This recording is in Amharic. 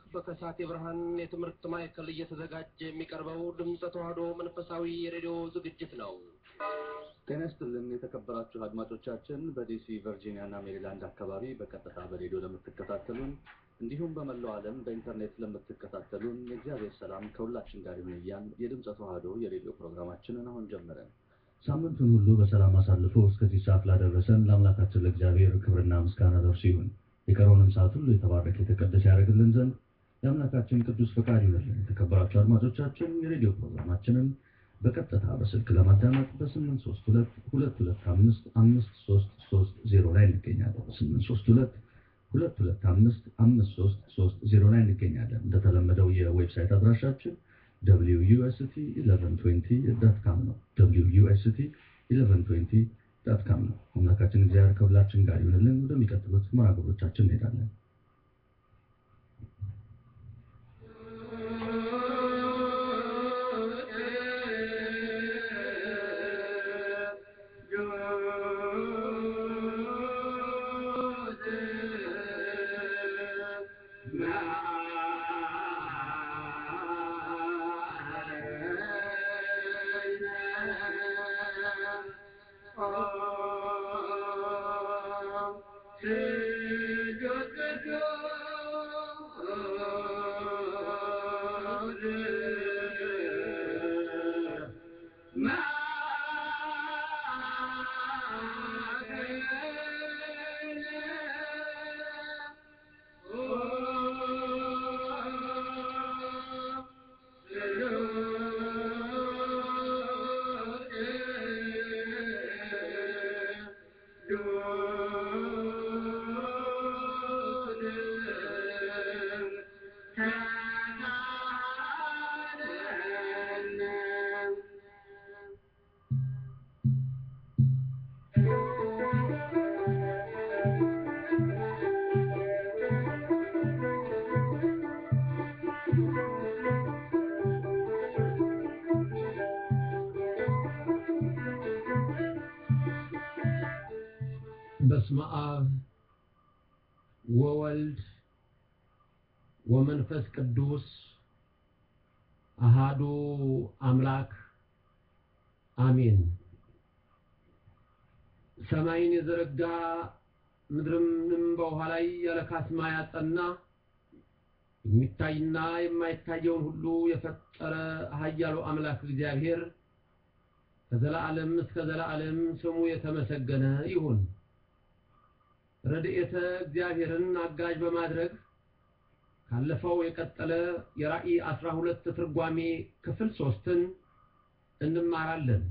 በከሳቴ ብርሃን የትምህርት ማዕከል እየተዘጋጀ የሚቀርበው ድምጸ ተዋህዶ መንፈሳዊ ሬዲዮ ዝግጅት ነው። ጤና ይስጥልን የተከበራችሁ አድማጮቻችን በዲሲ ቨርጂኒያ እና ሜሪላንድ አካባቢ በቀጥታ በሬዲዮ ለምትከታተሉን እንዲሁም በመላው ዓለም በኢንተርኔት ለምትከታተሉን የእግዚአብሔር ሰላም ከሁላችን ጋር ይሁን እያልን የድምጸ ተዋህዶ የሬዲዮ ፕሮግራማችንን አሁን ጀመረን። ሳምንቱን ሁሉ በሰላም አሳልፎ እስከዚህ ሰዓት ላደረሰን ለአምላካችን ለእግዚአብሔር ክብርና ምስጋና ለእርሱ ይሁን። የቀረውንም ሰዓት ሁሉ የተባረከ የተቀደሰ ያደርግልን ዘንድ የአምላካችን ቅዱስ ፈቃድ ይሁንልን። የተከበራችሁ አድማጮቻችን የሬዲዮ ፕሮግራማችንን በቀጥታ በስልክ ለማዳመጥ በ832255330 ላይ እንገኛለን። 832255330 ላይ እንገኛለን። እንደተለመደው የዌብሳይት አድራሻችን wust1120.com ነው። wust1120.com ነው። አምላካችን እግዚአብሔር ከሁላችን ጋር ይሁንልን። ወደሚቀጥሉት መርሃግብሮቻችን እንሄዳለን። በስመ አብ ወወልድ ወመንፈስ ቅዱስ አሃዱ አምላክ አሜን። ሰማይን የዘረጋ ምድርም በውሃ ላይ ያለ ካስማ ያጸና የሚታይና የማይታየውን ሁሉ የፈጠረ ኃያሉ አምላክ እግዚአብሔር ከዘላለም እስከ ዘላለም ስሙ የተመሰገነ ይሁን። ረድኤተ እግዚአብሔርን አጋዥ በማድረግ ካለፈው የቀጠለ የራእይ 12 ትርጓሜ ክፍል 3ን እንማራለን።